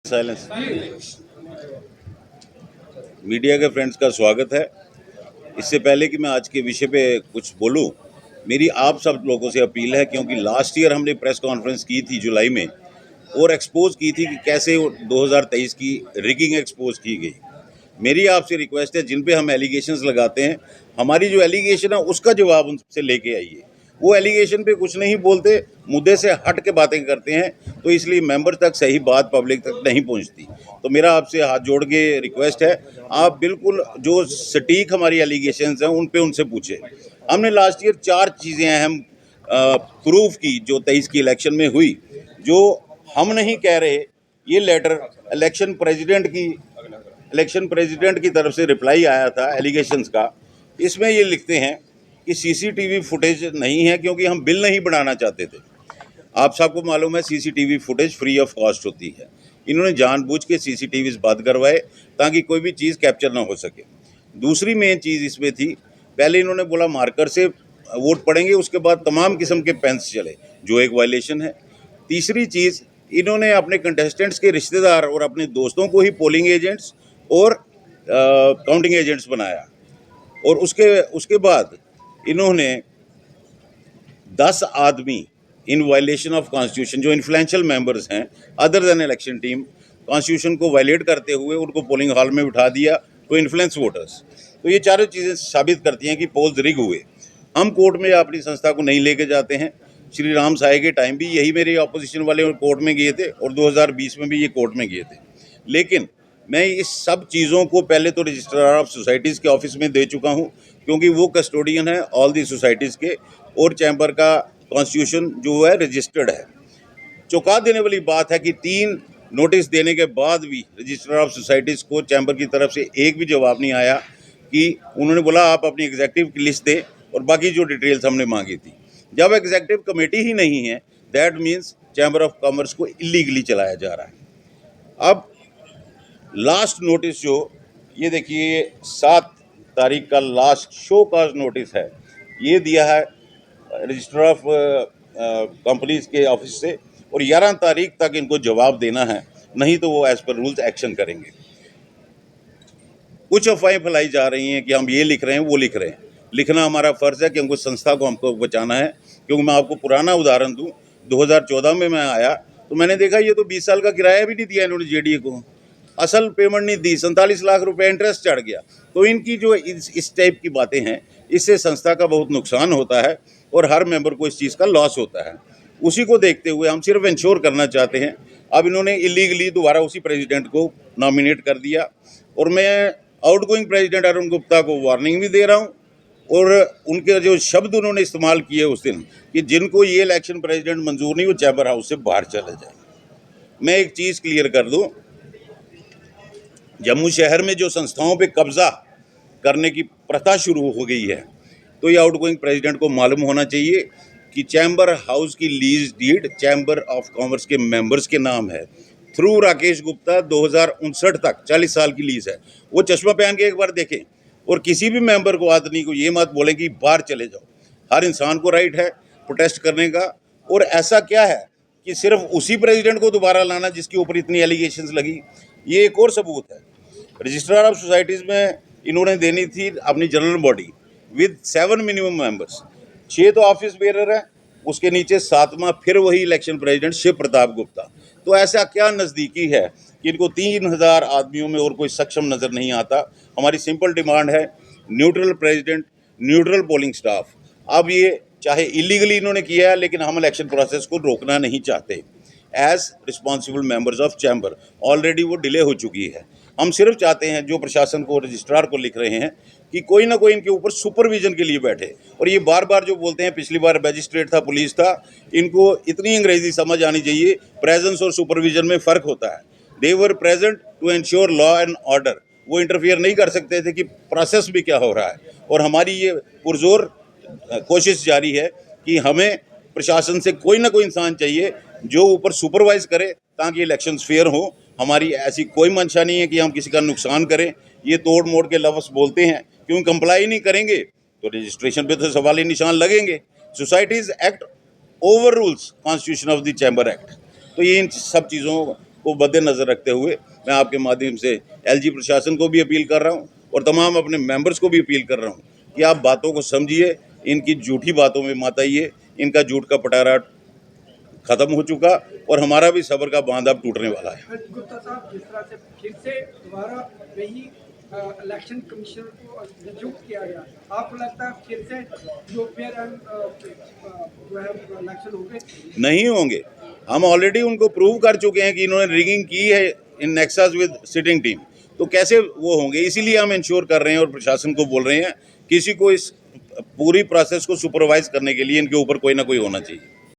Silence. Media के friends का स्वागत है। इससे पहले कि मैं आज के विषय पे कुछ बोलूं, मेरी आप सब लोगों से अपील है, क्योंकि लास्ट ईयर हमने प्रेस कॉन्फ्रेंस की थी जुलाई में और एक्सपोज की थी कि कैसे 2023 की रिगिंग एक्सपोज की गई। मेरी आपसे रिक्वेस्ट है, जिन पे हम एलिगेशंस लगाते हैं, हमारी जो एलिगेशन है उसका जवाब उनसे लेके आइए। वो एलिगेशन पे कुछ नहीं बोलते, मुद्दे से हट के बातें करते हैं, तो इसलिए मेंबर तक सही बात पब्लिक तक नहीं पहुंचती। तो मेरा आपसे हाथ जोड़ के रिक्वेस्ट है, आप बिल्कुल जो सटीक हमारी एलिगेशंस हैं उन पे उनसे पूछें। हमने लास्ट ईयर 4 चीज़ें अहम प्रूफ की जो 23 की इलेक्शन में हुई, जो हम नहीं कह रहे। ये लेटर इलेक्शन प्रेसिडेंट की तरफ से रिप्लाई आया था एलिगेशंस का। इसमें ये लिखते हैं कि सीसीटीवी फुटेज नहीं है, क्योंकि हम बिल नहीं बनाना चाहते थे। आप सबको मालूम है CCTV footage free of cost होती है। इन्होंने जानबूझ के सीसीटीवीज बंद करवाए ताकि कोई भी चीज़ कैप्चर ना हो सके। दूसरी मेन चीज़ इसमें थी, पहले इन्होंने बोला मार्कर से वोट पड़ेंगे, उसके बाद तमाम किस्म के पेन्स चले, जो एक वायलेशन है। तीसरी चीज़, इन्होंने अपने कंटेस्टेंट्स के रिश्तेदार और अपने दोस्तों को ही पोलिंग एजेंट्स और काउंटिंग एजेंट्स बनाया। और उसके बाद इन्होंने 10 आदमी इन वायलेशन ऑफ कॉन्स्टिट्यूशन, जो इन्फ्लुएंशियल मेंबर्स हैं other than election team, constitution को वायलेट करते हुए उनको पोलिंग हॉल में बिठा दिया टू इन्फ्लुएंस वोटर्स। तो ये चारों चीज़ें साबित करती हैं कि पोल्स रिग हुए। हम कोर्ट में अपनी संस्था को नहीं लेके जाते हैं। श्री राम साय के टाइम भी यही मेरे ऑपोजिशन वाले कोर्ट में गए थे और 2020 में भी ये कोर्ट में गए थे। लेकिन मैं इस सब चीज़ों को पहले तो रजिस्ट्रार ऑफ सोसाइटीज़ के ऑफिस में दे चुका हूँ, क्योंकि वो कस्टोडियन है ऑल दी सोसाइटीज़ के, और चैम्बर का कॉन्स्टिट्यूशन जो है रजिस्टर्ड है। चौंका देने वाली बात है कि 3 नोटिस देने के बाद भी रजिस्ट्रार ऑफ सोसाइटीज़ को चैम्बर की तरफ से एक भी जवाब नहीं आया। कि उन्होंने बोला आप अपनी एग्जेक्टिव की लिस्ट दें और बाकी जो डिटेल्स हमने मांगी थी। जब एग्जेक्टिव कमेटी ही नहीं है, that means chamber of commerce को इलीगली चलाया जा रहा है। अब लास्ट नोटिस जो ये देखिए 7 तारीख का लास्ट शो काज नोटिस है, ये दिया है रजिस्टर ऑफ कंपनीज के ऑफिस से, और 11 तारीख तक इनको जवाब देना है, नहीं तो वो एज पर रूल्स एक्शन करेंगे। कुछ अफवाहें फैलाई जा रही हैं कि हम ये लिख रहे हैं वो लिख रहे हैं। लिखना हमारा फ़र्ज़ है, क्योंकि संस्था को हमको बचाना है। क्योंकि मैं आपको पुराना उदाहरण दूं, 2014 में मैं आया तो मैंने देखा ये तो 20 साल का किराया भी नहीं दिया इन्होंने जेडीए को, असल पेमेंट नहीं दी, 47 लाख रुपए इंटरेस्ट चढ़ गया। तो इनकी जो इस टाइप की बातें हैं, इससे संस्था का बहुत नुकसान होता है और हर मेंबर को इस चीज़ का लॉस होता है। उसी को देखते हुए हम सिर्फ इंश्योर करना चाहते हैं। अब इन्होंने इलीगली दोबारा उसी प्रेसिडेंट को नॉमिनेट कर दिया, और मैं आउटगोइंग प्रेसिडेंट अरुण गुप्ता को वार्निंग भी दे रहा हूँ। और उनके जो शब्द उन्होंने इस्तेमाल किए उस दिन, कि जिनको ये इलेक्शन प्रेसिडेंट मंजूर नहीं वो चैम्बर हाउस से बाहर चले जाए। मैं एक चीज़ क्लियर कर दूं, जम्मू शहर में जो संस्थाओं पे कब्जा करने की प्रथा शुरू हो गई है, तो ये आउटगोइंग प्रेसिडेंट को मालूम होना चाहिए कि चैम्बर हाउस की lease deed chamber of commerce के मेंबर्स के नाम है। थ्रू राकेश गुप्ता 2059 तक 40 साल की लीज है। वो चश्मा पहन के एक बार देखें, और किसी भी मेंबर को, आदमी को ये मत बोलें कि बाहर चले जाओ। हर इंसान को राइट है प्रोटेस्ट करने का। और ऐसा क्या है कि सिर्फ उसी प्रेसिडेंट को दोबारा लाना जिसके ऊपर इतनी एलिगेशंस लगी? ये एक और सबूत है। रजिस्ट्रार ऑफ सोसाइटीज़ में इन्होंने देनी थी अपनी general body with 7 minimum members, 6 तो ऑफिस बेरर है, उसके नीचे 7वां फिर वही इलेक्शन प्रेसिडेंट शिव प्रताप गुप्ता। तो ऐसा क्या नज़दीकी है कि इनको 3000 आदमियों में और कोई सक्षम नज़र नहीं आता? हमारी सिंपल डिमांड है neutral president, neutral polling staff. अब ये चाहे इलीगली इन्होंने किया है, लेकिन हम इलेक्शन प्रोसेस को रोकना नहीं चाहते। As responsible members of chamber already वो डिले हो चुकी है। हम सिर्फ चाहते हैं, जो प्रशासन को, रजिस्ट्रार को लिख रहे हैं, कि कोई ना कोई इनके ऊपर सुपरविजन के लिए बैठे। और ये बार बार जो बोलते हैं, पिछली बार मैजिस्ट्रेट था, पुलिस था, इनको इतनी अंग्रेजी समझ आनी चाहिए, प्रेजेंस और सुपरविजन में फ़र्क होता है। They were present to ensure law and order. वो इंटरफियर नहीं कर सकते थे कि प्रोसेस भी क्या हो रहा है। और हमारी ये पुरजोर कोशिश जारी है कि हमें प्रशासन से कोई ना कोई इंसान चाहिए जो ऊपर सुपरवाइज करे, ताकि इलेक्शंस फेयर हो। हमारी ऐसी कोई मंशा नहीं है कि हम किसी का नुकसान करें। ये तोड़ मोड़ के लफ्ज़ बोलते हैं, क्यों कंप्लाई नहीं करेंगे तो रजिस्ट्रेशन पे तो सवाली निशान लगेंगे। Societies act over rules constitution of the chamber act. तो ये इन सब चीज़ों को मद्देनज़र रखते हुए मैं आपके माध्यम से एलजी प्रशासन को भी अपील कर रहा हूँ और तमाम अपने मेंबर्स को भी अपील कर रहा हूँ कि आप बातों को समझिए, इनकी झूठी बातों में मत आइए। इनका झूठ का पटारा खत्म हो चुका और हमारा भी सब्र का बांध अब टूटने वाला है। गुप्ता साहब, जिस तरह से फिर से दोबारा वही इलेक्शन कमीशन को नियुक्त किया गया, आपको लगता है फिर से जो फेयर एंड जो है इलेक्शन होंगे? नहीं होंगे। हम ऑलरेडी उनको प्रूव कर चुके हैं कि इन्होंने रिगिंग की है इन नेक्सस विद सिटिंग टीम, तो कैसे वो होंगे। इसीलिए हम इंश्योर कर रहे हैं और प्रशासन को बोल रहे हैं किसी को इस पूरी प्रोसेस को सुपरवाइज करने के लिए इनके ऊपर कोई ना कोई होना चाहिए।